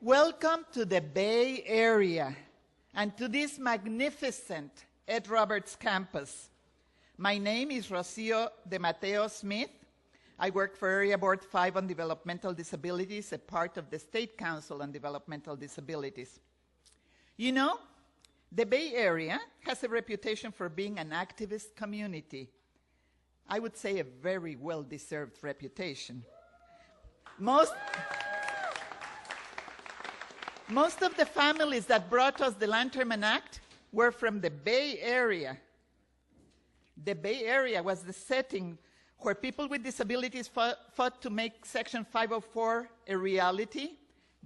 Welcome to the Bay Area and to this magnificent Ed Roberts campus. My name is Rocio Smith. I work for Area Board 5 on Developmental Disabilities, a part of the State Council on Developmental Disabilities. You know, the Bay Area has a reputation for being an activist community. I would say a very well-deserved reputation. Most of the families that brought us the Lanterman Act were from the Bay Area. The Bay Area was the setting where people with disabilities fought to make Section 504 a reality,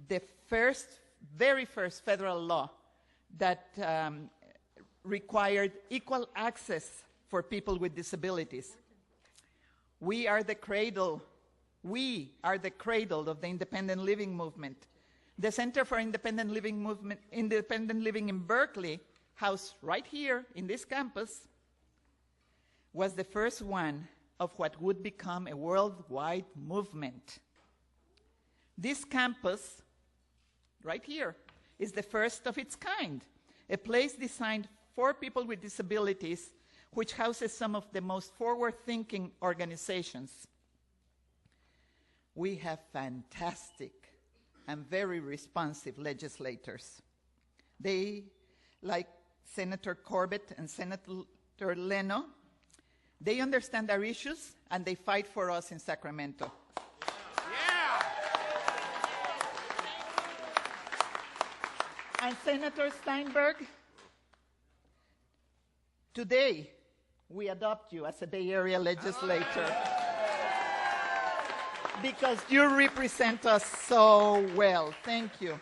the very first federal law that required equal access for people with disabilities. We are the cradle of the independent living movement. The Center for Independent Living in Berkeley, housed right here in this campus, was the first one of what would become a worldwide movement. This campus, right here, is the first of its kind, a place designed for people with disabilities, which houses some of the most forward-thinking organizations. We have fantastic and very responsive legislators. They, like Senator Corbett and Senator Leno, they understand our issues and they fight for us in Sacramento. Yeah. And Senator Steinberg, today we adopt you as a Bay Area legislator because you represent us so well. Thank you.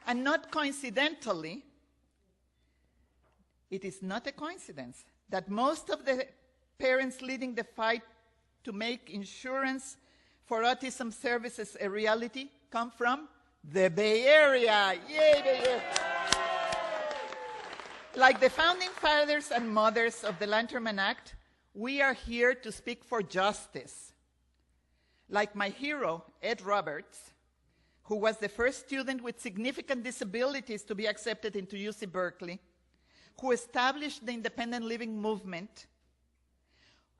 And not coincidentally, it is not a coincidence that most of the parents leading the fight to make insurance for autism services a reality come from the Bay Area. Yay, Bay Area. Like the founding fathers and mothers of the Lanterman Act, we are here to speak for justice. Like my hero, Ed Roberts, who was the first student with significant disabilities to be accepted into UC Berkeley, who established the independent living movement,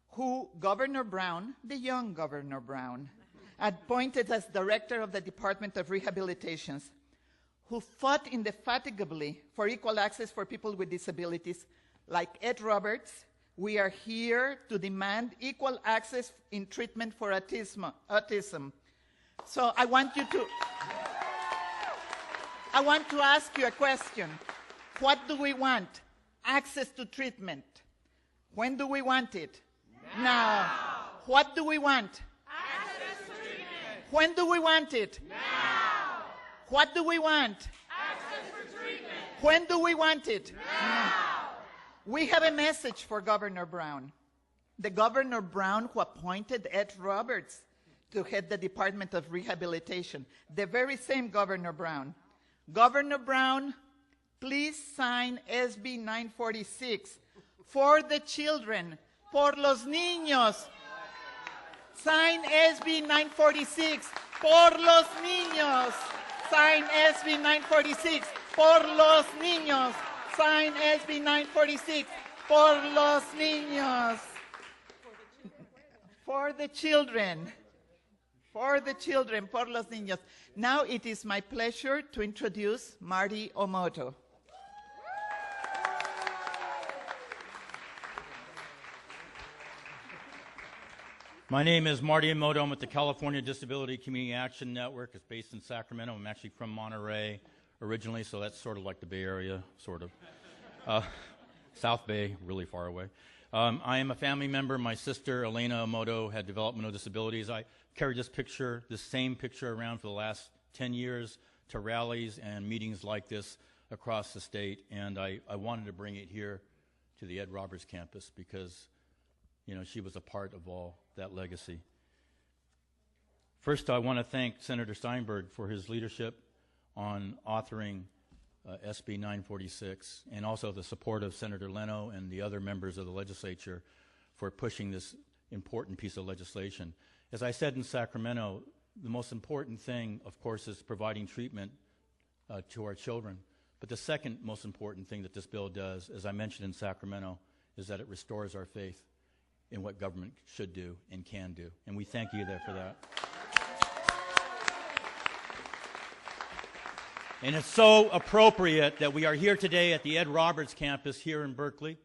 who Governor Brown, the young Governor Brown, appointed as director of the Department of Rehabilitations, who fought indefatigably for equal access for people with disabilities. Like Ed Roberts, we are here to demand equal access in treatment for autism. So I want to ask you a question. What do we want? Access to treatment. When do we want it? Now. What do we want? Access to treatment. When do we want it? Now. What do we want? Access for treatment. When do we want it? Now. We have a message for Governor Brown. The Governor Brown who appointed Ed Roberts to head the Department of Rehabilitation. The very same Governor Brown. Governor Brown, please sign SB 946 for the children. Por los niños. Sign SB 946 por los niños. Sign SB 946 por los niños. Sign SB 946 por los niños. For the children. For the children, por los niños. Now it is my pleasure to introduce Marty Omoto. My name is Marty Omoto. I'm with the California Disability Community Action Network. It's based in Sacramento. I'm actually from Monterey originally, so that's sort of like the Bay Area, sort of. South Bay, really far away. I am a family member. My sister, Leno Omoto, had developmental disabilities. I carried this same picture around for the last 10 years to rallies and meetings like this across the state, and I wanted to bring it here to the Ed Roberts campus because, you know, she was a part of all that legacy. First, I want to thank Senator Steinberg for his leadership on authoring SB 946, and also the support of Senator Leno and the other members of the legislature for pushing this important piece of legislation. As I said in Sacramento, the most important thing, of course, is providing treatment to our children. But the second most important thing that this bill does, as I mentioned in Sacramento, is that it restores our faith in what government should do and can do. And we thank you there for that. And it's so appropriate that we are here today at the Ed Roberts campus here in Berkeley.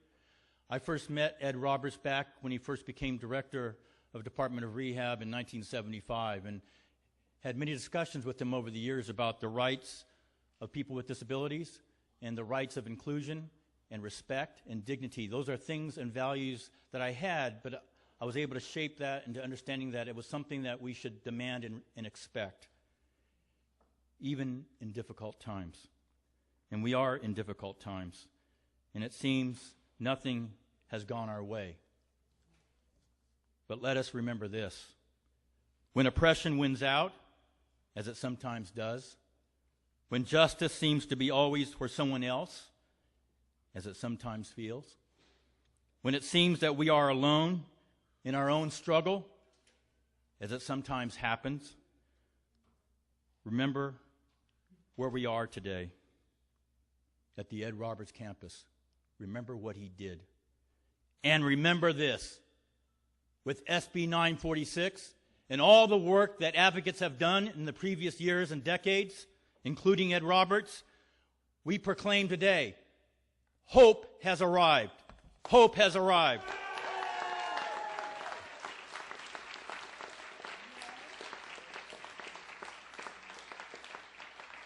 I first met Ed Roberts back when he first became director of Department of Rehab in 1975, and had many discussions with him over the years about the rights of people with disabilities and the rights of inclusion and respect and dignity. Those are things and values that I had, but I was able to shape that into understanding that it was something that we should demand and expect, even in difficult times. And we are in difficult times, and it seems nothing has gone our way. But let us remember this. When oppression wins out, as it sometimes does, when justice seems to be always for someone else, as it sometimes feels, when it seems that we are alone in our own struggle, as it sometimes happens, remember where we are today at the Ed Roberts campus. Remember what he did. And remember this, with SB 946 and all the work that advocates have done in the previous years and decades, including Ed Roberts, we proclaim today, hope has arrived. Hope has arrived.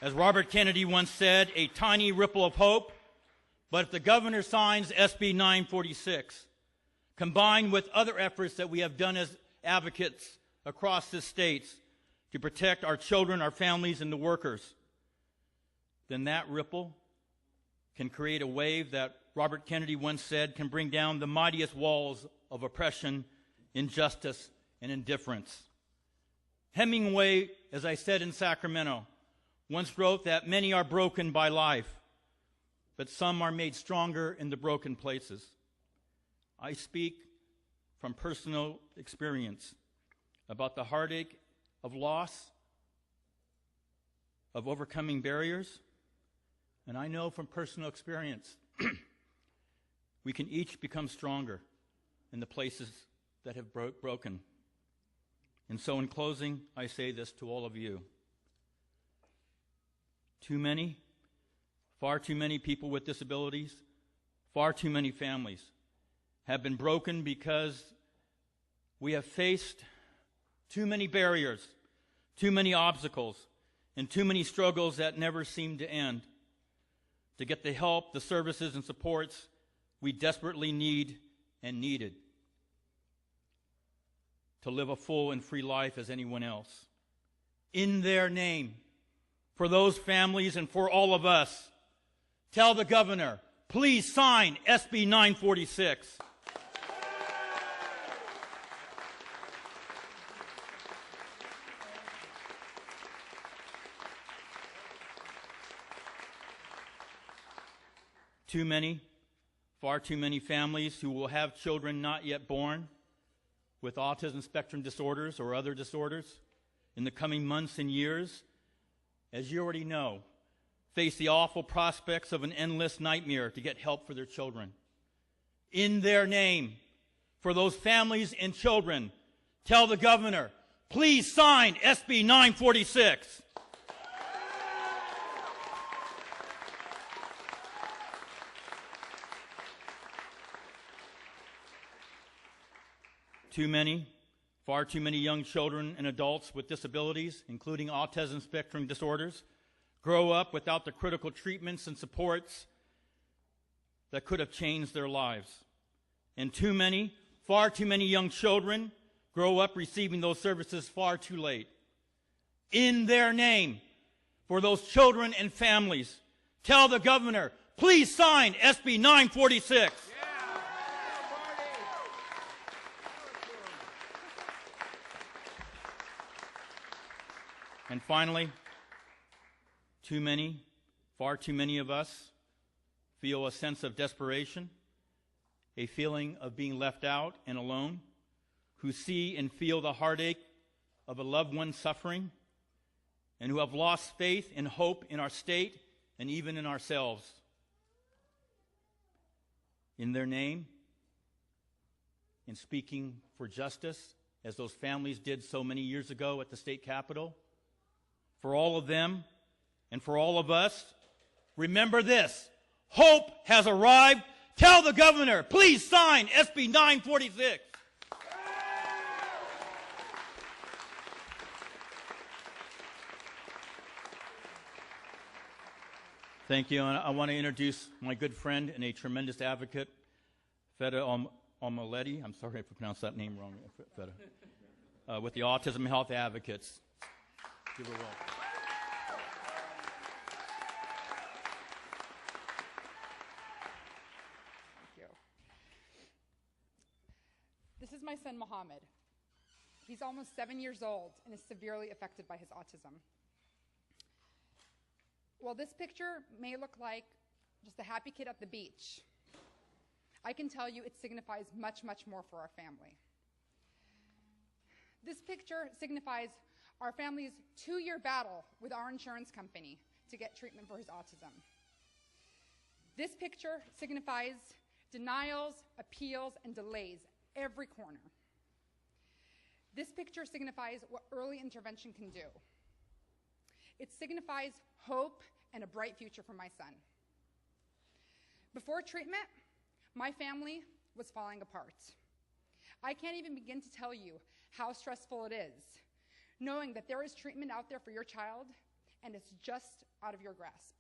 As Robert Kennedy once said, a tiny ripple of hope, but if the governor signs SB 946, combined with other efforts that we have done as advocates across the states to protect our children, our families, and the workers, then that ripple can create a wave that Robert Kennedy once said can bring down the mightiest walls of oppression, injustice, and indifference. Hemingway, as I said in Sacramento, once wrote that many are broken by life, but some are made stronger in the broken places. I speak from personal experience about the heartache of loss, of overcoming barriers, and I know from personal experience we can each become stronger in the places that have broken. And so in closing, I say this to all of you. Too many, far too many people with disabilities, far too many families have been broken because we have faced too many barriers, too many obstacles, and too many struggles that never seem to end to get the help, the services, and supports we desperately need and needed to live a full and free life as anyone else. In their name, for those families and for all of us, tell the governor, please sign SB 946. Too many, far too many families who will have children not yet born with autism spectrum disorders or other disorders in the coming months and years, as you already know, face the awful prospects of an endless nightmare to get help for their children. In their name, for those families and children, tell the governor, please sign SB 946. Too many, far too many young children and adults with disabilities, including autism spectrum disorders, grow up without the critical treatments and supports that could have changed their lives. And too many, far too many young children grow up receiving those services far too late. In their name, for those children and families, tell the governor, please sign SB 946. And finally, too many, far too many of us feel a sense of desperation, a feeling of being left out and alone, who see and feel the heartache of a loved one suffering, and who have lost faith and hope in our state and even in ourselves. In their name, in speaking for justice, as those families did so many years ago at the state capitol, for all of them and for all of us, remember this: hope has arrived. Tell the governor, please sign SB 946. Thank you. And I want to introduce my good friend and a tremendous advocate, Feda Almaliti. I'm sorry if I pronounced that name wrong, Feda. With the Autism Health Advocates. Give her a roll. Thank you. This is my son, Mohammed. He's almost 7 years old and is severely affected by his autism. While this picture may look like just a happy kid at the beach, I can tell you it signifies much, much more for our family. This picture signifies our family's 2-year battle with our insurance company to get treatment for his autism. This picture signifies denials, appeals, and delays every corner. This picture signifies what early intervention can do. It signifies hope and a bright future for my son. Before treatment, my family was falling apart. I can't even begin to tell you how stressful it is, knowing that there is treatment out there for your child and it's just out of your grasp.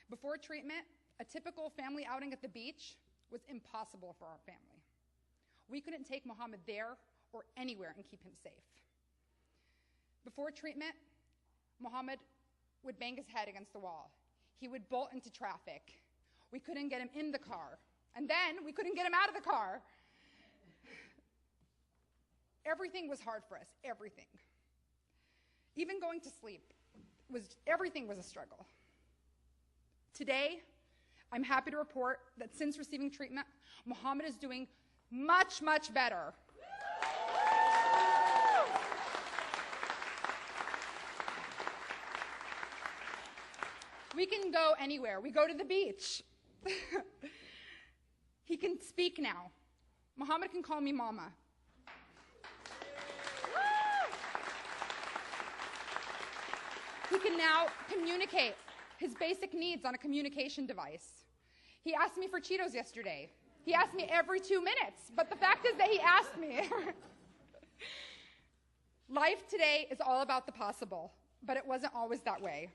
Before treatment, a typical family outing at the beach was impossible for our family. We couldn't take Mohammed there or anywhere and keep him safe. Before treatment, Mohammed would bang his head against the wall. He would bolt into traffic. We couldn't get him in the car. And then we couldn't get him out of the car. Everything was hard for us, everything. Even going to sleep, everything was a struggle. Today, I'm happy to report that since receiving treatment, Mohammed is doing much, much better. We can go anywhere. We go to the beach. He can speak now. Mohammed can call me mama. He can now communicate his basic needs on a communication device. He asked me for Cheetos yesterday. He asked me every 2 minutes, but the fact is that he asked me. Life today is all about the possible, but it wasn't always that way.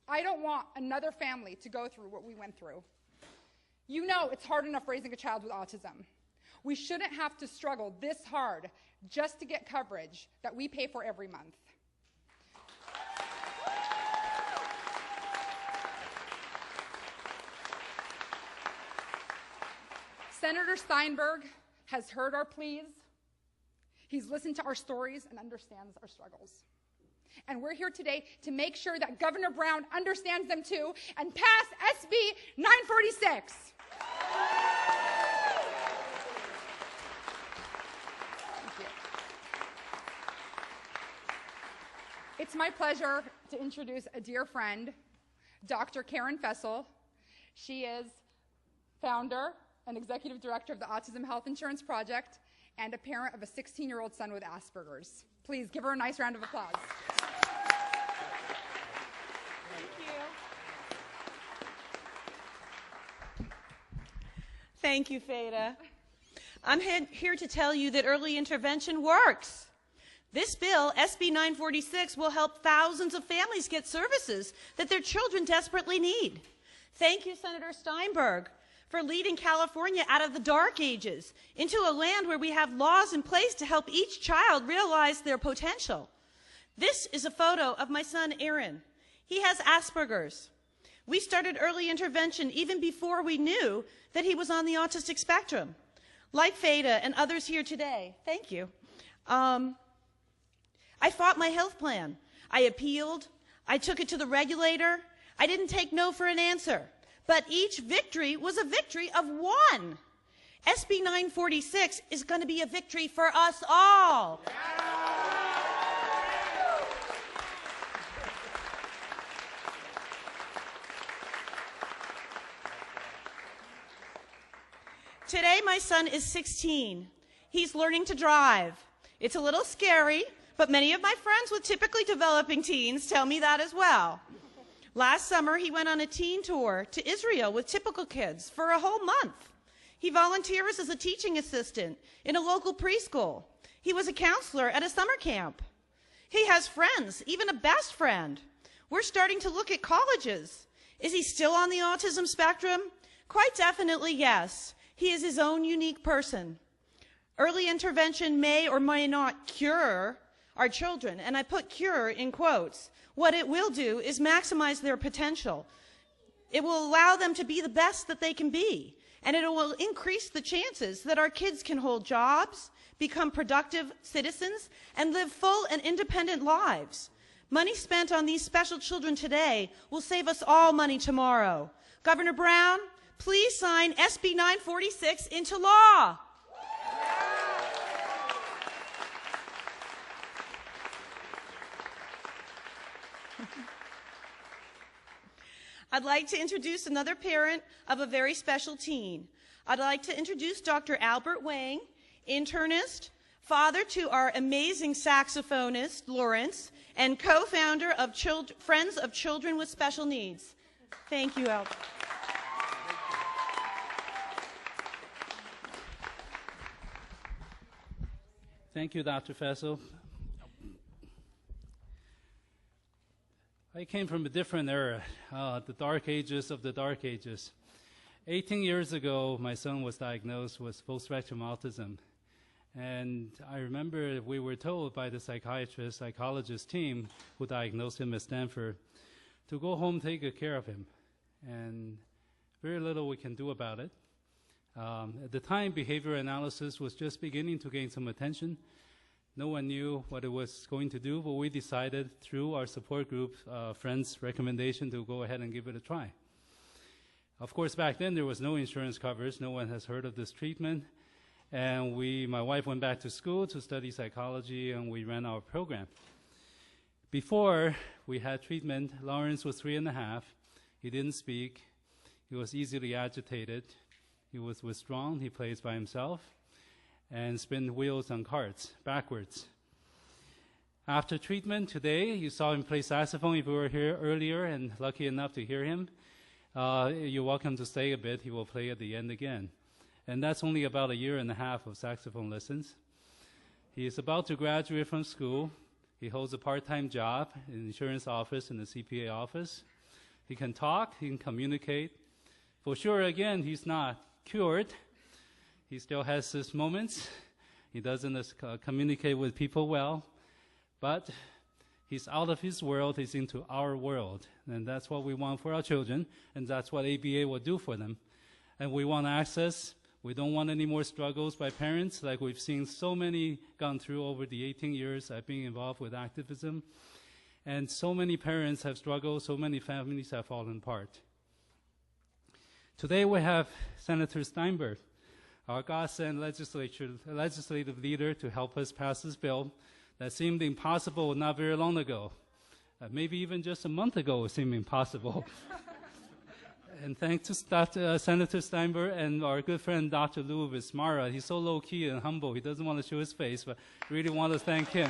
I don't want another family to go through what we went through. You know it's hard enough raising a child with autism. We shouldn't have to struggle this hard just to get coverage that we pay for every month. Senator Steinberg has heard our pleas. He's listened to our stories and understands our struggles. And we're here today to make sure that Governor Brown understands them too and pass SB 946. Thank you. It's my pleasure to introduce a dear friend, Dr. Karen Fessel. She is founder and executive director of the Autism Health Insurance Project and a parent of a 16-year-old son with Asperger's. Please give her a nice round of applause. Thank you, Feda. I'm here to tell you that early intervention works. This bill, SB 946, will help thousands of families get services that their children desperately need. Thank you, Senator Steinberg, for leading California out of the dark ages into a land where we have laws in place to help each child realize their potential. This is a photo of my son, Aaron. He has Asperger's. We started early intervention even before we knew that he was on the autistic spectrum. Like Feda and others here today, thank you. I fought my health plan. I appealed. I took it to the regulator. I didn't take no for an answer. But each victory was a victory of one. SB 946 is going to be a victory for us all. Today, my son is 16. He's learning to drive. It's a little scary, but many of my friends with typically developing teens tell me that as well. Last summer, he went on a teen tour to Israel with typical kids for a whole month. He volunteers as a teaching assistant in a local preschool. He was a counselor at a summer camp. He has friends, even a best friend. We're starting to look at colleges. Is he still on the autism spectrum? Quite definitely, yes. He is his own unique person. Early intervention may or may not cure our children, and I put cure in quotes. What it will do is maximize their potential. It will allow them to be the best that they can be, and it will increase the chances that our kids can hold jobs, become productive citizens, and live full and independent lives. Money spent on these special children today will save us all money tomorrow. Governor Brown, please sign SB 946 into law. I'd like to introduce another parent of a very special teen. I'd like to introduce Dr. Albert Wang, internist, father to our amazing saxophonist, Lawrence, and co-founder of Friends of Children with Special Needs. Thank you, Albert. Thank you, Dr. Fessel. I came from a different era, the dark ages of the dark ages. 18 years ago, my son was diagnosed with full-spectrum autism. And I remember we were told by the psychologist team who diagnosed him at Stanford to go home, take good care of him. And very little we can do about it. At the time, behavior analysis was just beginning to gain some attention. No one knew what it was going to do, but we decided through our support group, friends' recommendation to go ahead and give it a try. Of course, back then there was no insurance coverage. No one has heard of this treatment. And my wife went back to school to study psychology, and we ran our program. Before we had treatment, Lawrence was 3.5. He didn't speak. He was easily agitated. He was withdrawn. He plays by himself and spin wheels on carts backwards. After treatment today, you saw him play saxophone if you were here earlier and lucky enough to hear him. You're welcome to stay a bit. He will play at the end again. And that's only about 1.5 years of saxophone lessons. He is about to graduate from school. He holds a part-time job in the insurance office and the CPA office. He can talk, he can communicate. For sure, again, he's not cured. He still has his moments. He doesn't communicate with people well. But he's out of his world, he's into our world. And that's what we want for our children, and that's what ABA will do for them. And we want access. We don't want any more struggles by parents like we've seen so many gone through over the 18 years I've been involved with activism. And so many parents have struggled, so many families have fallen apart. Today we have Senator Steinberg, our godsend legislative leader, to help us pass this bill that seemed impossible not very long ago. Maybe even just a month ago it seemed impossible. And thanks to Senator Steinberg and our good friend Dr. Lou Vismara. He's so low-key and humble, he doesn't want to show his face, but really want to thank him.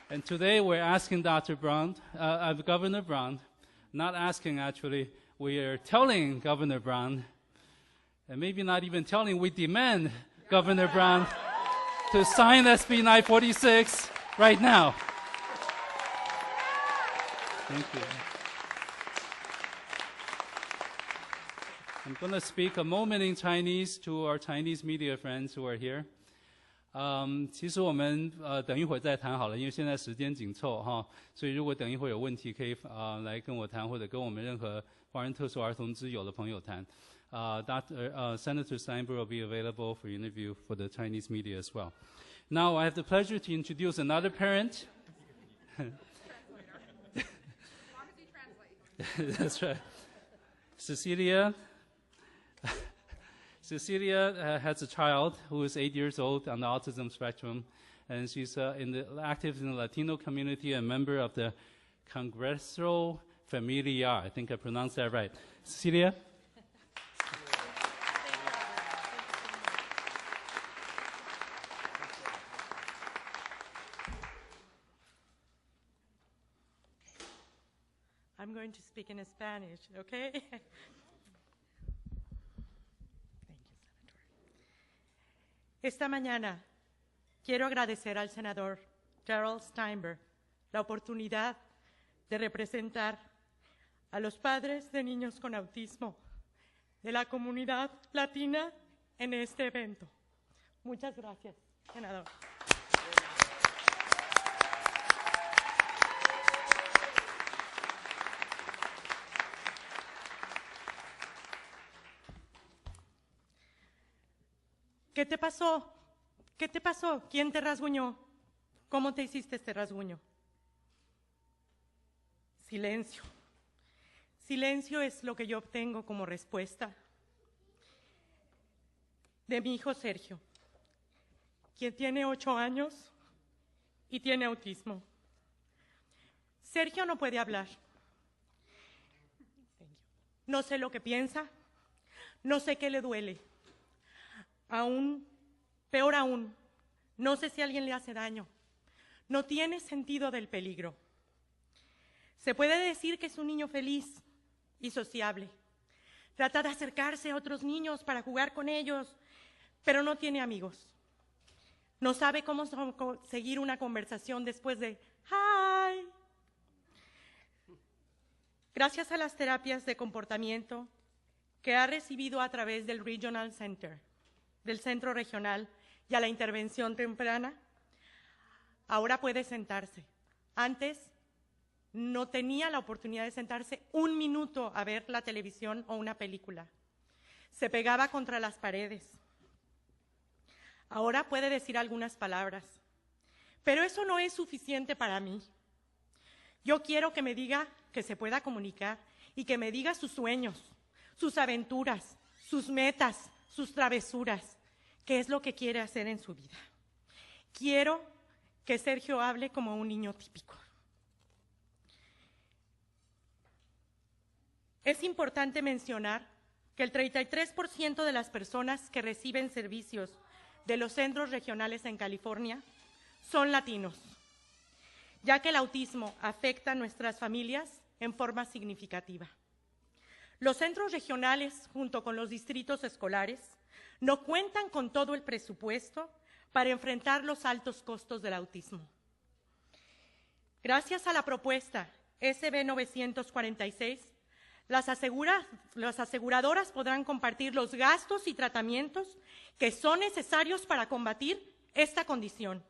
And today we're asking Governor Brown, not asking actually, we are telling Governor Brown, and maybe not even telling, we demand Governor Brown to sign SB 946 right now. Thank you. I'm going to speak a moment in Chinese to our Chinese media friends who are here. 其实我们等一会儿再谈好了，因为现在时间紧凑哈，所以如果等一会儿有问题，可以来跟我谈，或者跟我们任何华人特殊儿童之友的朋友谈。Senator Steinberg will be available for interview for the Chinese media as well. Now I have the pleasure to introduce another parent. That's right. Cecilia has a child who is 8 years old on the autism spectrum, and she's active in the Latino community, a member of the Congreso Familiar. I think I pronounced that right. Cecilia? I'm going to speak in Spanish, okay? Thank you, Senator. Esta mañana quiero agradecer al senador Darrell Steinberg la oportunidad de representar a los padres de niños con autismo de la comunidad latina en este evento. Muchas gracias, senador. ¿Qué te pasó? ¿Qué te pasó? ¿Quién te rasguñó? ¿Cómo te hiciste este rasguño? Silencio. Silencio es lo que yo obtengo como respuesta de mi hijo Sergio, quien tiene 8 años y tiene autismo. Sergio no puede hablar. No sé lo que piensa, no sé qué le duele. Peor aún, no sé si alguien le hace daño. No tiene sentido del peligro. Se puede decir que es un niño feliz y sociable. Trata de acercarse a otros niños para jugar con ellos, pero no tiene amigos. No sabe cómo seguir una conversación después de "Hi". Gracias a las terapias de comportamiento que ha recibido a través del Regional Center, del centro regional, y a la intervención temprana, ahora puede sentarse. Antes no tenía la oportunidad de sentarse un minuto a ver la televisión o una película. Se pegaba contra las paredes. Ahora puede decir algunas palabras, pero eso no es suficiente para mí. Yo quiero que me diga que se pueda comunicar y que me diga sus sueños, sus aventuras, sus metas, sus travesuras. ¿Qué es lo que quiere hacer en su vida? Quiero que Sergio hable como un niño típico. Es importante mencionar que el 33% de las personas que reciben servicios de los centros regionales en California son latinos, ya que el autismo afecta a nuestras familias en forma significativa. Los centros regionales, junto con los distritos escolares, no cuentan con todo el presupuesto para enfrentar los altos costos del autismo. Gracias a la propuesta SB 946, las aseguradoras podrán compartir los gastos y tratamientos que son necesarios para combatir esta condición.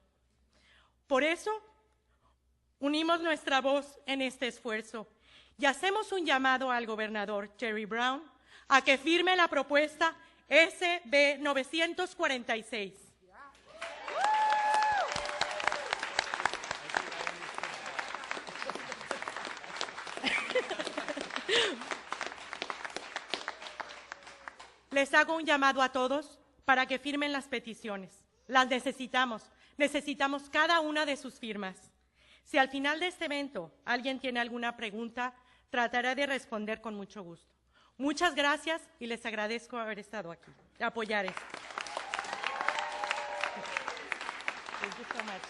Por eso, unimos nuestra voz en este esfuerzo y hacemos un llamado al gobernador Jerry Brown a que firme la propuesta SB 946. Les hago un llamado a todos para que firmen las peticiones. Las necesitamos. Necesitamos cada una de sus firmas. Si al final de este evento alguien tiene alguna pregunta, trataré de responder con mucho gusto. Muchas gracias y les agradezco haber estado aquí, apoyar esto. Thank you so much.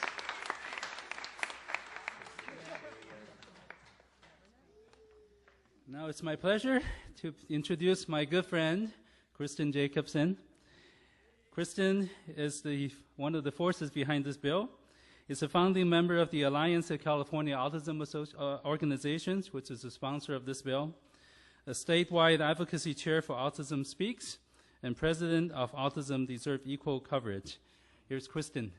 Now it's my pleasure to introduce my good friend, Kristin Jacobsen. Kristin is one of the forces behind this bill. Is a founding member of the Alliance of California Autism Organizations, which is the sponsor of this bill, a statewide advocacy chair for Autism Speaks, and president of Autism Deserve Equal Coverage. Here's Kristin.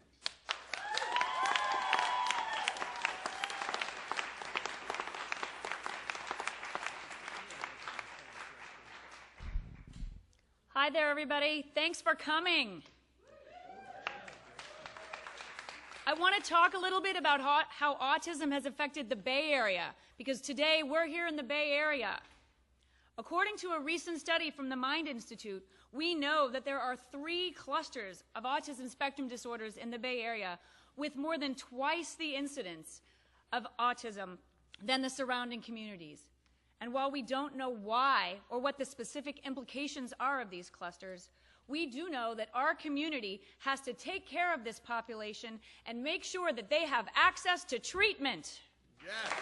Hi there, everybody. Thanks for coming. I want to talk a little bit about how autism has affected the Bay Area, because today we're here in the Bay Area. According to a recent study from the Mind Institute, we know that there are 3 clusters of autism spectrum disorders in the Bay Area with more than twice the incidence of autism than the surrounding communities. And while we don't know why or what the specific implications are of these clusters, we do know that our community has to take care of this population and make sure that they have access to treatment. Yes.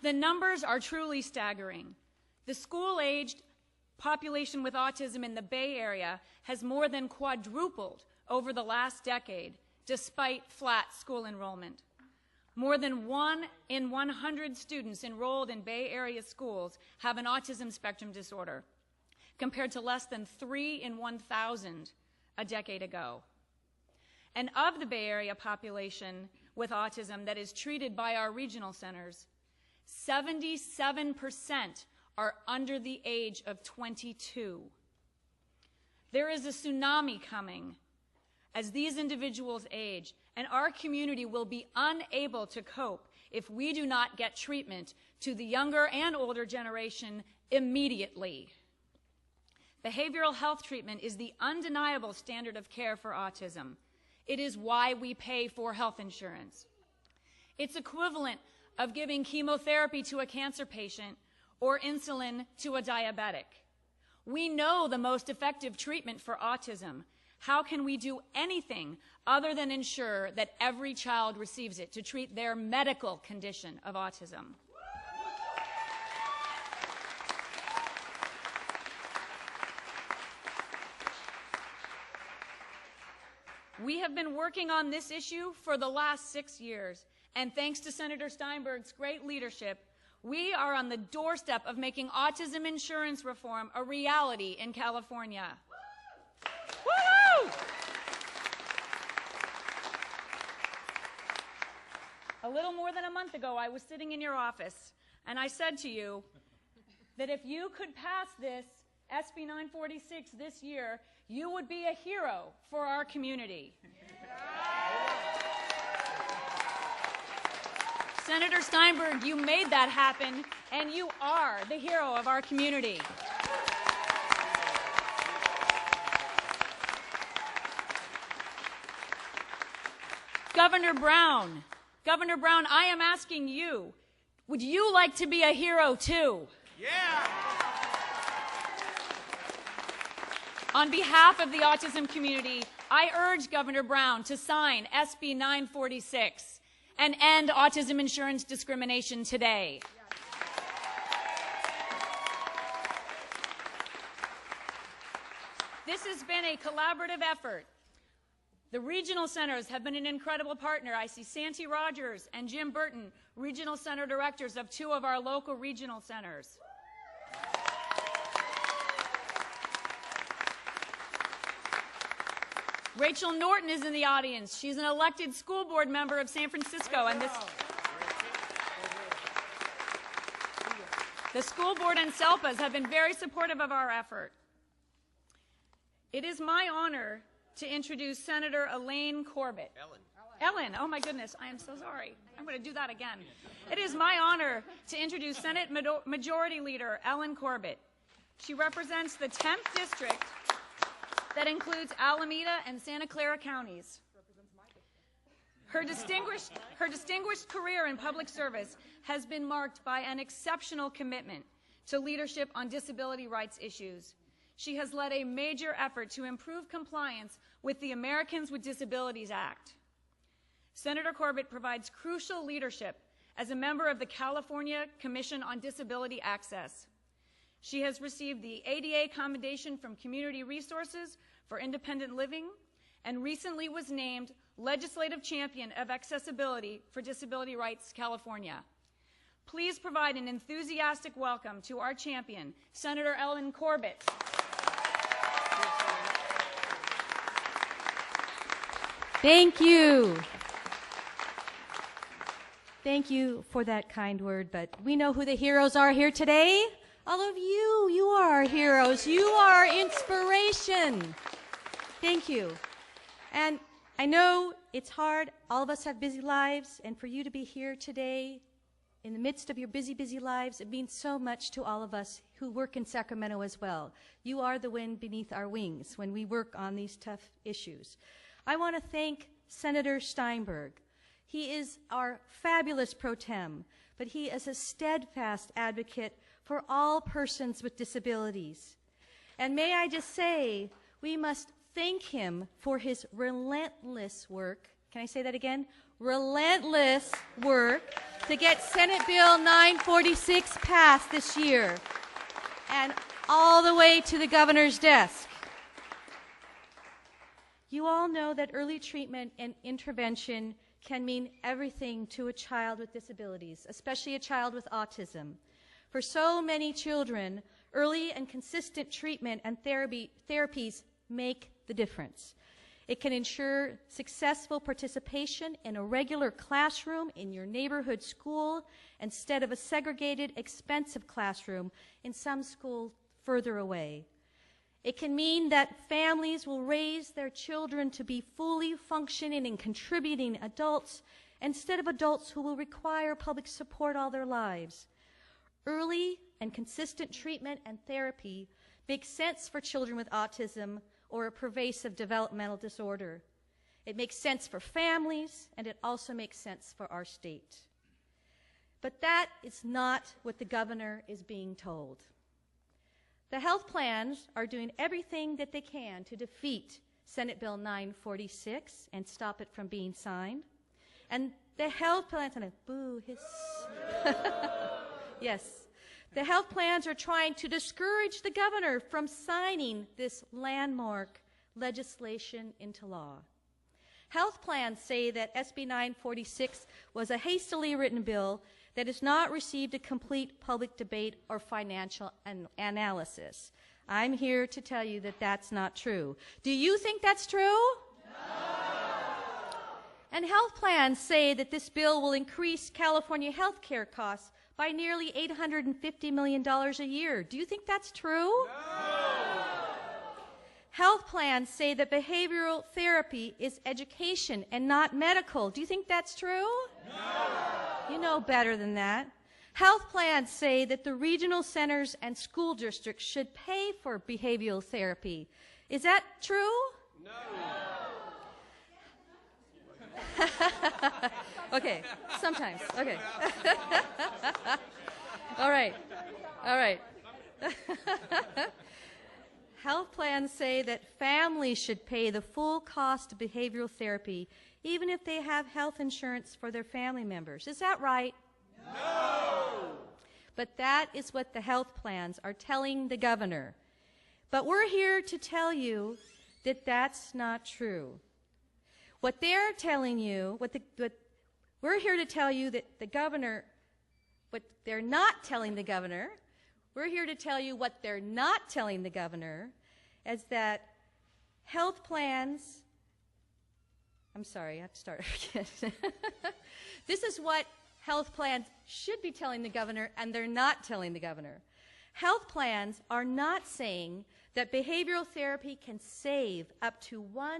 The numbers are truly staggering. The school-aged population with autism in the Bay Area has more than quadrupled over the last decade, despite flat school enrollment. More than 1 in 100 students enrolled in Bay Area schools have an autism spectrum disorder, compared to less than 3 in 1,000 a decade ago. And of the Bay Area population with autism that is treated by our regional centers, 77% are under the age of 22. There is a tsunami coming as these individuals age, and our community will be unable to cope if we do not get treatment to the younger and older generation immediately. Behavioral health treatment is the undeniable standard of care for autism. It is why we pay for health insurance. It's equivalent of giving chemotherapy to a cancer patient or insulin to a diabetic. We know the most effective treatment for autism. How can we do anything other than ensure that every child receives it to treat their medical condition of autism? We have been working on this issue for the last 6 years, and thanks to Senator Steinberg's great leadership, we are on the doorstep of making autism insurance reform a reality in California. Woo-hoo! A little more than a month ago, I was sitting in your office, and I said to you that if you could pass this SB 946 this year, you would be a hero for our community. Senator Steinberg, you made that happen, and you are the hero of our community. Governor Brown, I am asking you, would you like to be a hero too? Yeah! On behalf of the autism community, I urge Governor Brown to sign SB 946 and end autism insurance discrimination today. This has been a collaborative effort. The regional centers have been an incredible partner. I see Santi Rogers and Jim Burton, regional center directors of 2 of our local regional centers. Rachel Norton is in the audience. She's an elected school board member of San Francisco, and the school board and SELPAs have been very supportive of our effort. It is my honor to introduce Senator Elaine Corbett. Ellen, oh my goodness, I am so sorry. I'm going to do that again. It is my honor to introduce Senate Majority Leader Ellen Corbett. She represents the 10th district that includes Alameda and Santa Clara counties. Her distinguished career in public service has been marked by an exceptional commitment to leadership on disability rights issues. She has led a major effort to improve compliance with the Americans with Disabilities Act. Senator Corbett provides crucial leadership as a member of the California Commission on Disability Access. She has received the ADA Commendation from Community Resources for Independent Living and recently was named Legislative Champion of Accessibility for Disability Rights California. Please provide an enthusiastic welcome to our champion, Senator Ellen Corbett. Thank you. Thank you for that kind word, but we know who the heroes are here today. All of you, you are our heroes. You are our inspiration. Thank you. And I know it's hard. All of us have busy lives, and for you to be here today in the midst of your busy, busy lives, it means so much to all of us who work in Sacramento as well. You are the wind beneath our wings when we work on these tough issues. I want to thank Senator Steinberg. He is our fabulous pro tem, but he is a steadfast advocate for all persons with disabilities. And may I just say, we must thank him for his relentless work. Can I say that again? Relentless work to get Senate Bill 946 passed this year and all the way to the governor's desk. You all know that early treatment and intervention can mean everything to a child with disabilities, especially a child with autism. For so many children, early and consistent treatment and therapies make the difference. It can ensure successful participation in a regular classroom in your neighborhood school instead of a segregated, expensive classroom in some school further away. It can mean that families will raise their children to be fully functioning and contributing adults instead of adults who will require public support all their lives. Early and consistent treatment and therapy makes sense for children with autism or a pervasive developmental disorder. It makes sense for families, and it also makes sense for our state. But that is not what the governor is being told. The health plans are doing everything that they can to defeat Senate Bill 946 and stop it from being signed. And the health plans, boo, hiss. Yes. The health plans are trying to discourage the governor from signing this landmark legislation into law. Health plans say that SB 946 was a hastily written bill that has not received a complete public debate or financial analysis. I'm here to tell you that that's not true. Do you think that's true? No! And health plans say that this bill will increase California health care costs by nearly $850 million a year. Do you think that's true? No! Health plans say that behavioral therapy is education and not medical. Do you think that's true? No! You know better than that. Health plans say that the regional centers and school districts should pay for behavioral therapy. Is that true? No! Okay, sometimes. Okay. All right. All right. Health plans say that families should pay the full cost of behavioral therapy, even if they have health insurance for their family members. Is that right? No! But that is what the health plans are telling the governor. But we're here to tell you that that's not true. What they're telling you, we're here to tell you that the governor, what they're not telling the governor, we're here to tell you what they're not telling the governor is that health plans, I'm sorry, I have to start again. This is what health plans should be telling the governor, and they're not telling the governor. Health plans are not saying that behavioral therapy can save up to $1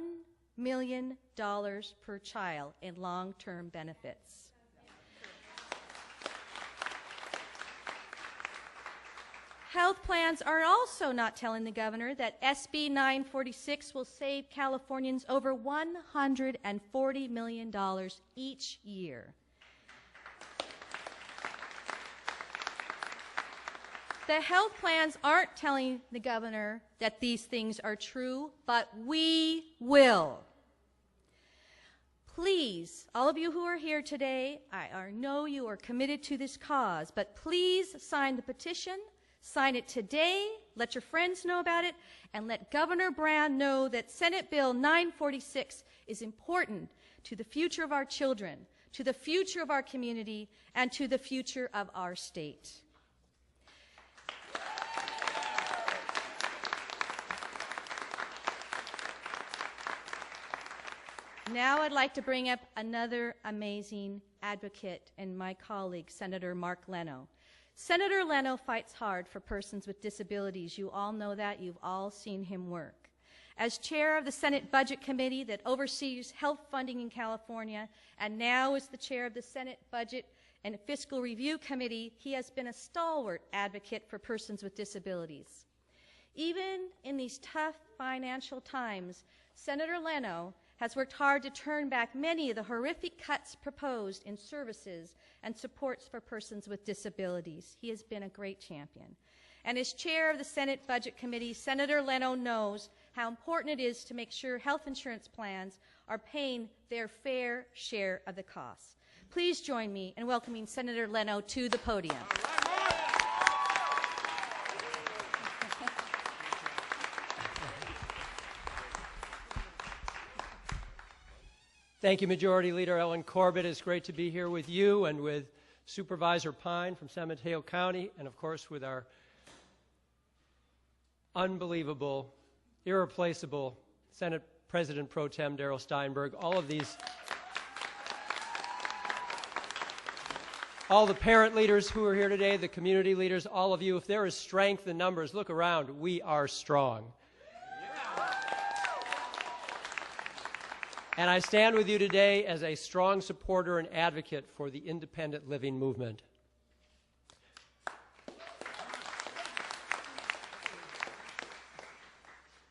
million per child in long-term benefits. Health plans are also not telling the governor that SB 946 will save Californians over $140 million each year. The health plans aren't telling the governor that these things are true, but we will. Please, all of you who are here today, I know you are committed to this cause, but please sign the petition, sign it today, let your friends know about it, and let Governor Brown know that Senate Bill 946 is important to the future of our children, to the future of our community, and to the future of our state. Now I'd like to bring up another amazing advocate and my colleague, Senator Mark Leno. Senator Leno fights hard for persons with disabilities. You all know that. You've all seen him work. As chair of the Senate Budget Committee that oversees health funding in California, and now as the chair of the Senate Budget and Fiscal Review Committee, he has been a stalwart advocate for persons with disabilities. Even in these tough financial times, Senator Leno has worked hard to turn back many of the horrific cuts proposed in services and supports for persons with disabilities. He has been a great champion. And as chair of the Senate Budget Committee, Senator Leno knows how important it is to make sure health insurance plans are paying their fair share of the costs. Please join me in welcoming Senator Leno to the podium. Thank you, Majority Leader Ellen Corbett. It's great to be here with you and with Supervisor Pine from San Mateo County, and of course with our unbelievable, irreplaceable Senate President Pro Tem Darrell Steinberg. All the parent leaders who are here today, the community leaders, all of you, if there is strength in numbers, look around. We are strong. And I stand with you today as a strong supporter and advocate for the independent living movement.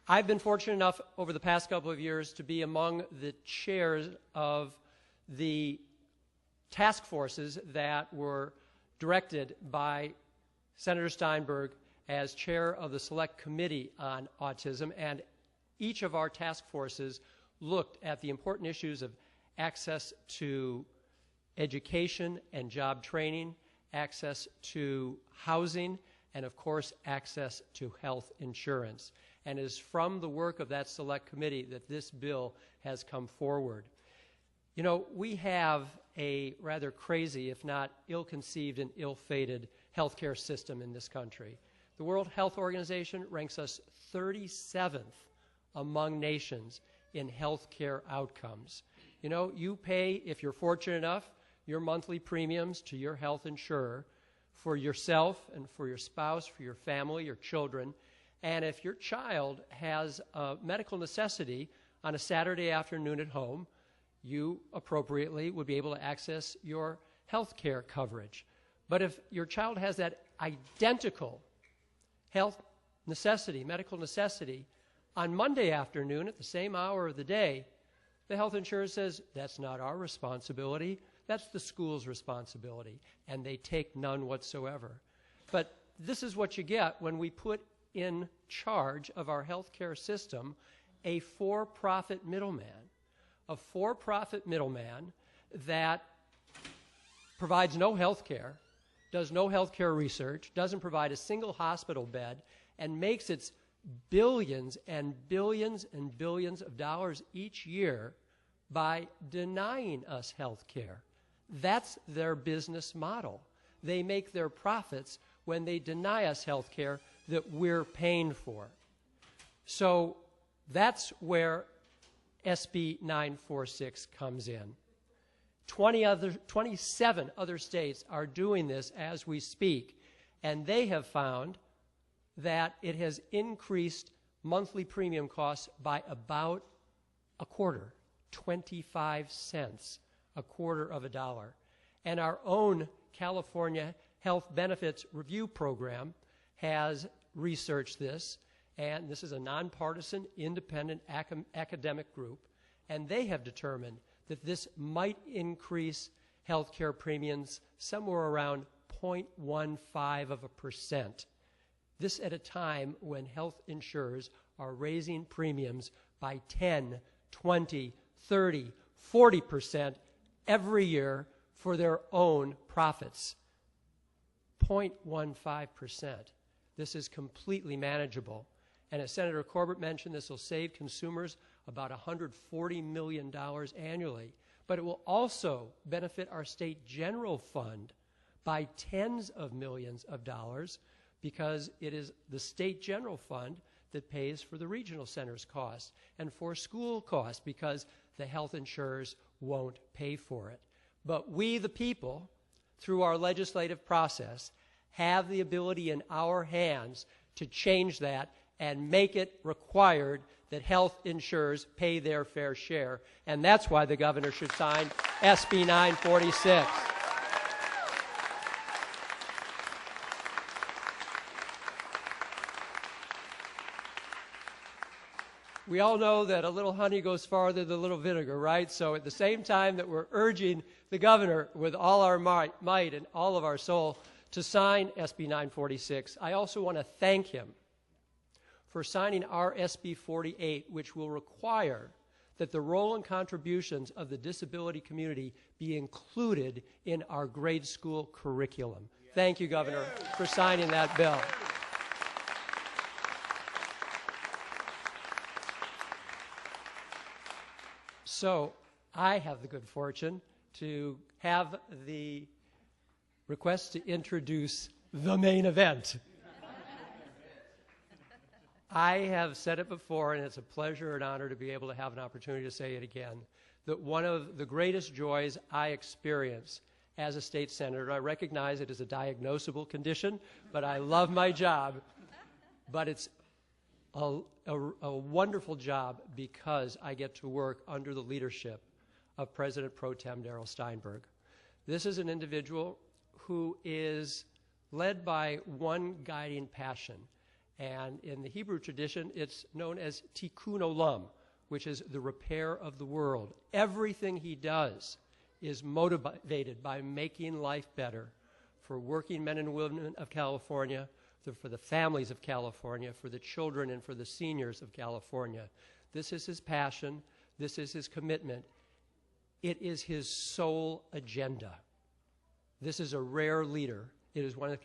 I've been fortunate enough over the past couple of years to be among the chairs of the task forces that were directed by Senator Steinberg as chair of the Select Committee on Autism, and each of our task forces looked at the important issues of access to education and job training, access to housing, and of course access to health insurance. And it is from the work of that Select Committee that this bill has come forward. You know, we have a rather crazy, if not ill-conceived and ill-fated healthcare system in this country. The World Health Organization ranks us 37th among nations in healthcare outcomes. You know, you pay, if you're fortunate enough, your monthly premiums to your health insurer for yourself and for your spouse, for your family, your children. And if your child has a medical necessity on a Saturday afternoon at home, you appropriately would be able to access your health care coverage. But if your child has that identical health necessity, medical necessity, on Monday afternoon at the same hour of the day, the health insurer says, that's not our responsibility, that's the school's responsibility, and they take none whatsoever. But this is what you get when we put in charge of our healthcare system a for-profit middleman. A for-profit middleman that provides no health care, does no health care research, doesn't provide a single hospital bed, and makes its billions and billions and billions of dollars each year by denying us health care. That's their business model. They make their profits when they deny us health care that we're paying for. So that's where SB 946 comes in. 27 other states are doing this as we speak, and they have found that it has increased monthly premium costs by about a quarter, 25 cents, a quarter of a dollar. And our own California Health Benefits Review Program has researched this, and this is a nonpartisan, independent academic group, and they have determined that this might increase health care premiums somewhere around 0.15%. This at a time when health insurers are raising premiums by 10, 20, 30, 40% every year for their own profits. 0.15%. This is completely manageable. And as Senator Corbett mentioned, this will save consumers about $140 million annually. But it will also benefit our state general fund by tens of millions of dollars, because it is the state general fund that pays for the regional centers' costs and for school costs, because the health insurers won't pay for it. But we, the people, through our legislative process, have the ability in our hands to change that and make it required that health insurers pay their fair share, and that's why the governor should sign SB 946. We all know that a little honey goes farther than a little vinegar, right? So at the same time that we're urging the governor with all our might and all of our soul to sign SB 946, I also want to thank him for signing our SB 48, which will require that the role and contributions of the disability community be included in our grade school curriculum. Thank you, Governor, for signing that bill. So I have the good fortune to have the request to introduce the main event. I have said it before, and it's a pleasure and honor to be able to have an opportunity to say it again, that one of the greatest joys I experience as a state senator, I recognize it is a diagnosable condition, but I love my job, but it's a wonderful job because I get to work under the leadership of President Pro Tem Darrell Steinberg. This is an individual who is led by one guiding passion, and in the Hebrew tradition, it's known as tikkun olam, which is the repair of the world. Everything he does is motivated by making life better for working men and women of California, for the families of California, for the children and for the seniors of California. This is his passion. This is his commitment. It is his sole agenda. This is a rare leader. It is one of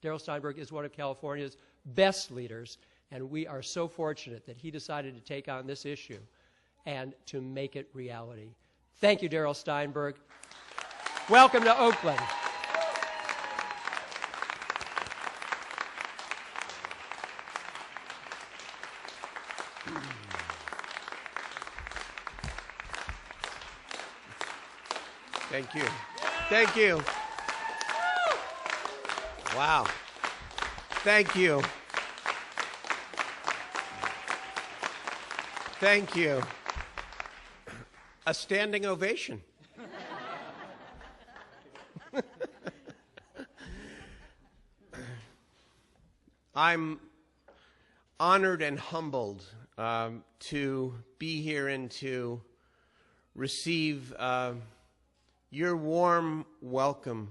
Darrell Steinberg is one of California's best leaders, and we are so fortunate that he decided to take on this issue and to make it reality. Thank you, Darrell Steinberg. Welcome to Oakland. Thank you. Thank you. Wow. Thank you. Thank you. A standing ovation. I'm honored and humbled to be here and to receive your warm welcome.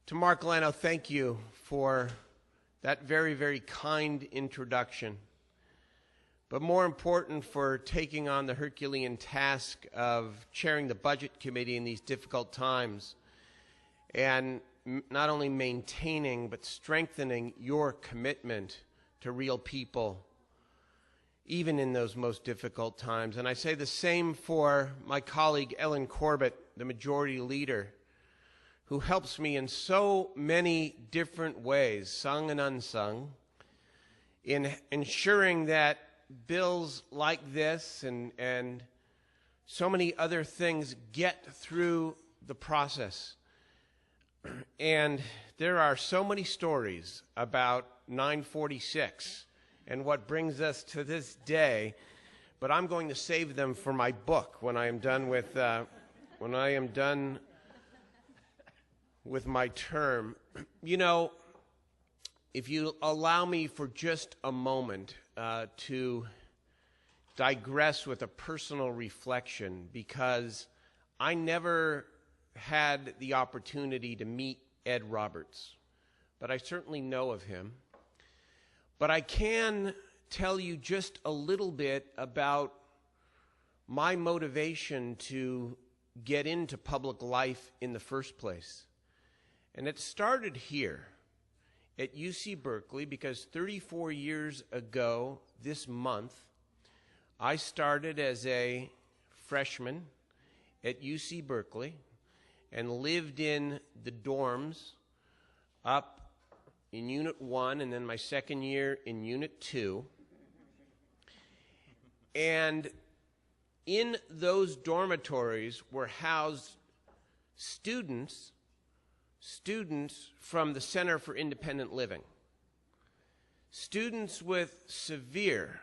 To Mark Leno, thank you for that very, very kind introduction. But more important, for taking on the Herculean task of chairing the Budget Committee in these difficult times and not only maintaining but strengthening your commitment to real people, even in those most difficult times. And I say the same for my colleague Ellen Corbett, the Majority Leader, who helps me in so many different ways, sung and unsung, in ensuring that bills like this and so many other things get through the process. And there are so many stories about 946 and what brings us to this day, but I'm going to save them for my book when I am done with my term. You know, if you allow me for just a moment to digress with a personal reflection, because I never had the opportunity to meet Ed Roberts, but I certainly know of him. But I can tell you just a little bit about my motivation to get into public life in the first place. And it started here at UC Berkeley, because 34 years ago this month, I started as a freshman at UC Berkeley and lived in the dorms up in Unit 1 and then my second year in Unit 2. And in those dormitories were housed students from the Center for Independent Living. students with severe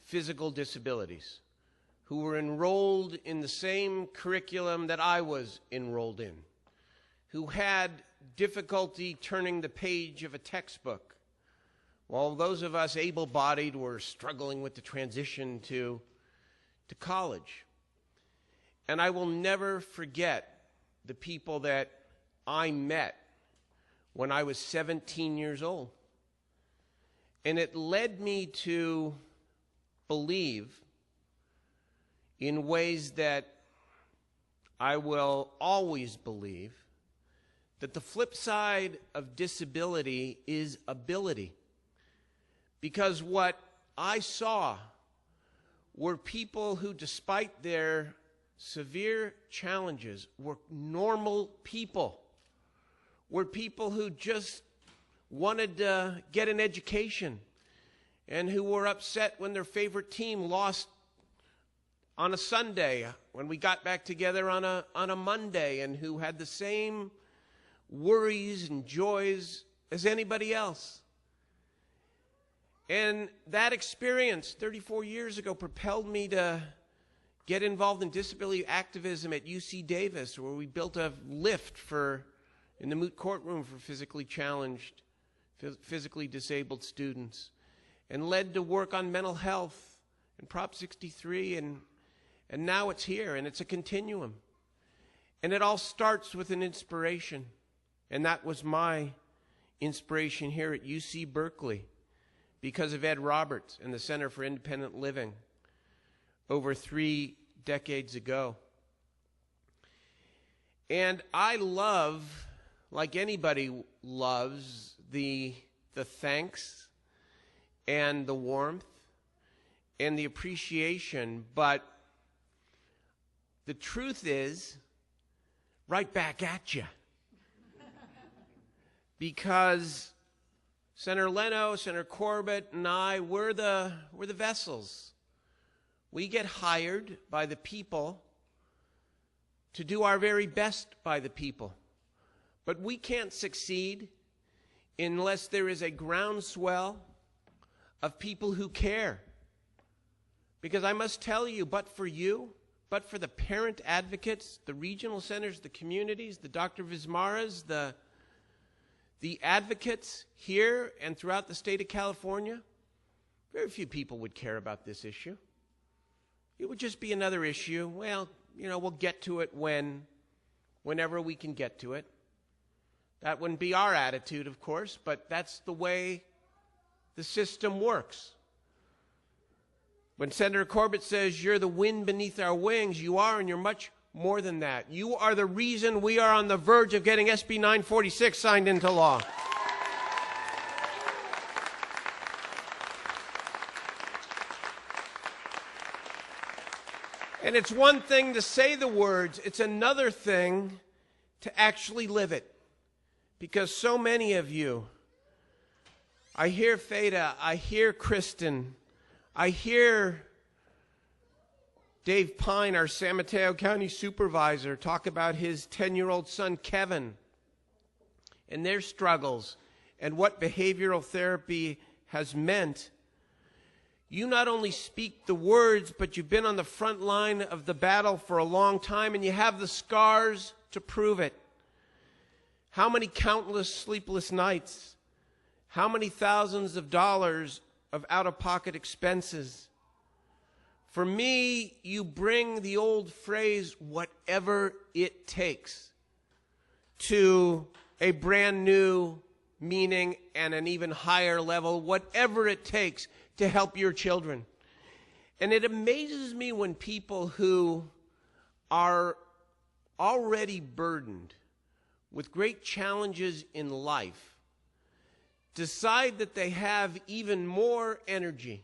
physical disabilities who were enrolled in the same curriculum that I was enrolled in, who had difficulty turning the page of a textbook, while those of us able-bodied were struggling with the transition to college. And I will never forget the people that I met when I was 17 years old. And it led me to believe in ways that I will always believe that the flip side of disability is ability. Because what I saw were people who, despite their severe challenges, were normal people, were people who just wanted to get an education and who were upset when their favorite team lost on a Sunday, when we got back together on a Monday, and who had the same worries and joys as anybody else. And that experience 34 years ago propelled me to get involved in disability activism at UC Davis, where we built a lift in the moot courtroom for physically challenged, physically disabled students, and led to work on mental health and Prop 63, and now it's here, and it's a continuum. And it all starts with an inspiration, and that was my inspiration here at UC Berkeley, because of Ed Roberts and the Center for Independent Living over 3 decades ago. And I love, like anybody loves, the thanks and the warmth and the appreciation, but the truth is, right back at you. Because Senator Leno, Senator Corbett, and I, we're the vessels. We get hired by the people to do our very best by the people. But we can't succeed unless there is a groundswell of people who care. Because I must tell you, but for you, but for the parent advocates, the regional centers, the communities, the Dr. Vizmaras, the advocates here and throughout the state of California, very few people would care about this issue. It would just be another issue. Well, we'll get to it whenever we can get to it. That wouldn't be our attitude, of course, but that's the way the system works. When Senator Corbett says you're the wind beneath our wings, you are, and you're much more than that. You are the reason we are on the verge of getting SB 946 signed into law. And it's one thing to say the words, it's another thing to actually live it. Because so many of you, I hear Feda, I hear Kristin, I hear Dave Pine, our San Mateo County supervisor, talk about his 10-year-old son, Kevin, and their struggles and what behavioral therapy has meant. You not only speak the words, but you've been on the front line of the battle for a long time, and you have the scars to prove it. How many countless sleepless nights? How many thousands of dollars of out-of-pocket expenses? For me, you bring the old phrase, whatever it takes, to a brand new meaning and an even higher level, whatever it takes to help your children. And it amazes me when people who are already burdened with great challenges in life decide that they have even more energy.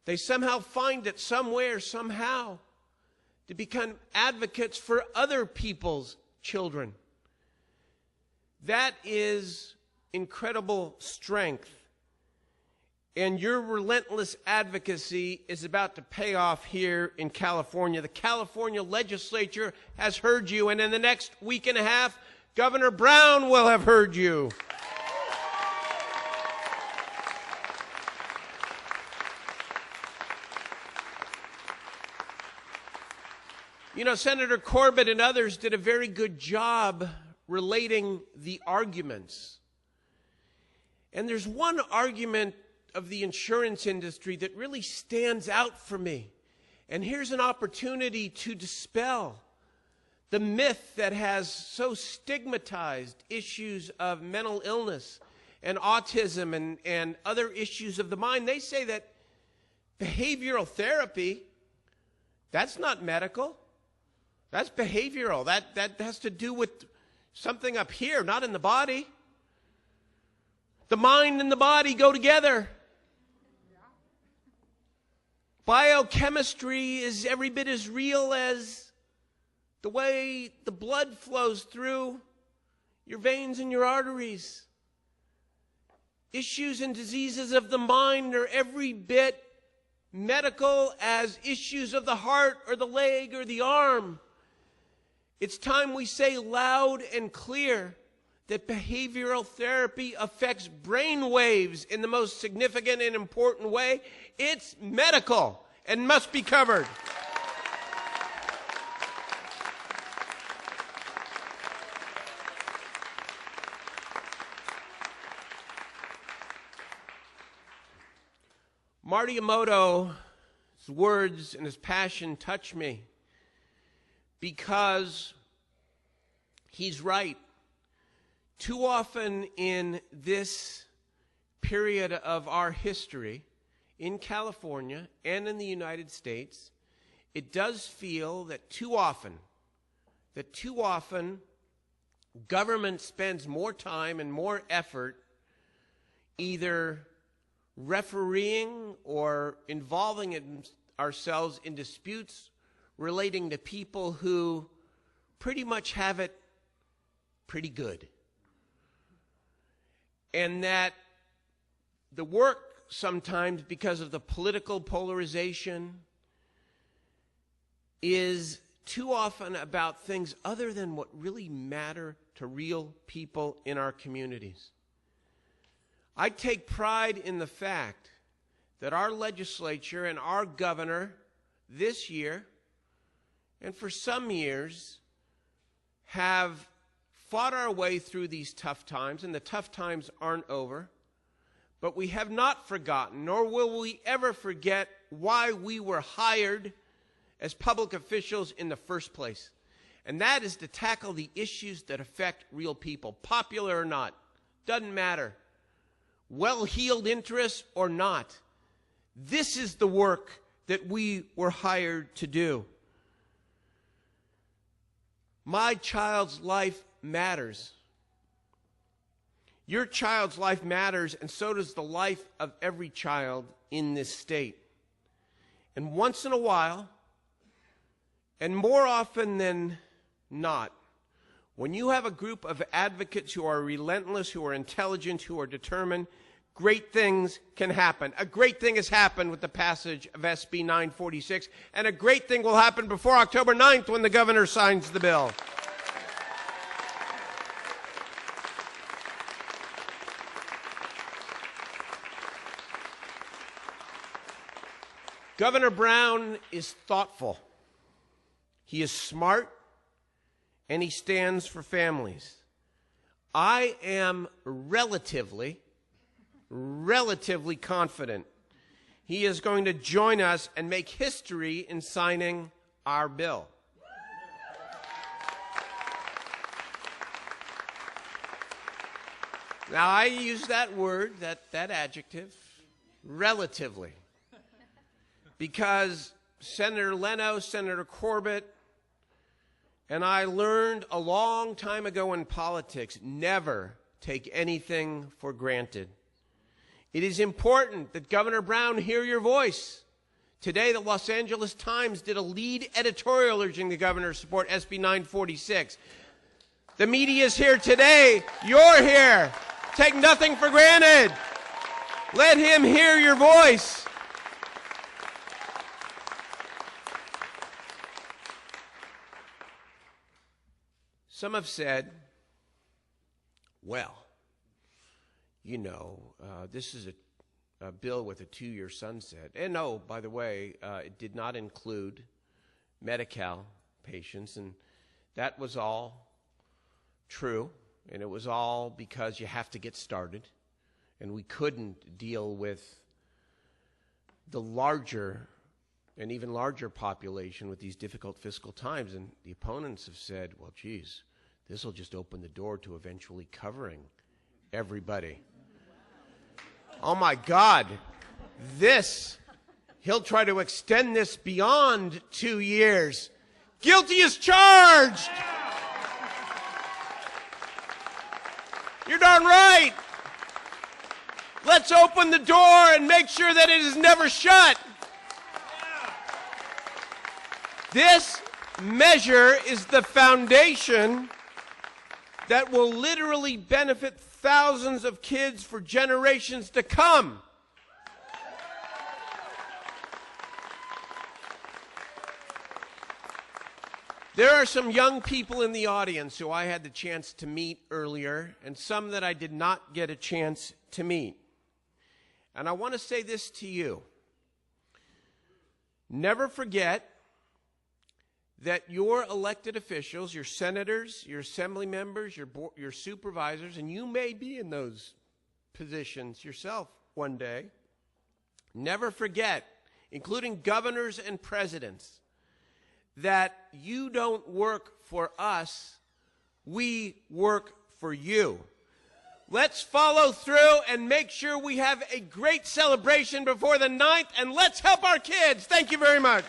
They somehow find it somewhere, somehow, to become advocates for other people's children. That is incredible strength. And your relentless advocacy is about to pay off here in California. The California legislature has heard you, and in the next week and a half, Governor Brown will have heard you. You know, Senator Corbett and others did a very good job relating the arguments. And there's one argument of the insurance industry that really stands out for me. And here's an opportunity to dispel the myth that has so stigmatized issues of mental illness and autism and other issues of the mind. They say that behavioral therapy, that's not medical. That's behavioral. That has to do with something up here, not in the body. The mind and the body go together. Biochemistry is every bit as real as the way the blood flows through your veins and your arteries. Issues and diseases of the mind are every bit medical as issues of the heart or the leg or the arm. It's time we say loud and clear that behavioral therapy affects brain waves in the most significant and important way. It's medical and must be covered. Marty Omoto's words and his passion touch me because he's right. Too often in this period of our history, in California and in the United States, it does feel that too often government spends more time and more effort either refereeing or involving ourselves in disputes relating to people who pretty much have it pretty good. And that the work sometimes, because of the political polarization, is too often about things other than what really matter to real people in our communities. I take pride in the fact that our legislature and our governor this year, and for some years, have fought our way through these tough times, and the tough times aren't over. But we have not forgotten, nor will we ever forget, why we were hired as public officials in the first place. And that is to tackle the issues that affect real people, popular or not, doesn't matter, well-heeled interests or not. This is the work that we were hired to do. My child's life matters. Your child's life matters, and so does the life of every child in this state. And once in a while, and more often than not, when you have a group of advocates who are relentless, who are intelligent, who are determined, great things can happen. A great thing has happened with the passage of SB 946, and a great thing will happen before October 9th when the governor signs the bill. Governor Brown is thoughtful. He is smart, and he stands for families. I am relatively confident he is going to join us and make history in signing our bill. Now, I use that word, that adjective, relatively, because Senator Leno, Senator Corbett, and I learned a long time ago in politics, never take anything for granted. It is important that Governor Brown hear your voice. Today, the Los Angeles Times did a lead editorial urging the governor to support SB 946. The media is here today. You're here. Take nothing for granted. Let him hear your voice. Some have said, well, you know, this is a bill with a 2-year sunset. And no, by the way, it did not include Medi-Cal patients, and that was all true, and it was all because you have to get started, and we couldn't deal with the larger and even larger population with these difficult fiscal times. And the opponents have said, well, geez, this will just open the door to eventually covering everybody. Oh my God, he'll try to extend this beyond 2 years. Guilty as charged. You're darn right. Let's open the door and make sure that it is never shut. This measure is the foundation that will literally benefit thousands of kids for generations to come. There are some young people in the audience who I had the chance to meet earlier, and some that I did not get a chance to meet. And I want to say this to you. Never forget that your elected officials, your senators, your assembly members, your supervisors, and you may be in those positions yourself one day, never forget, including governors and presidents, that you don't work for us, we work for you. Let's follow through and make sure we have a great celebration before the 9th, and let's help our kids. Thank you very much.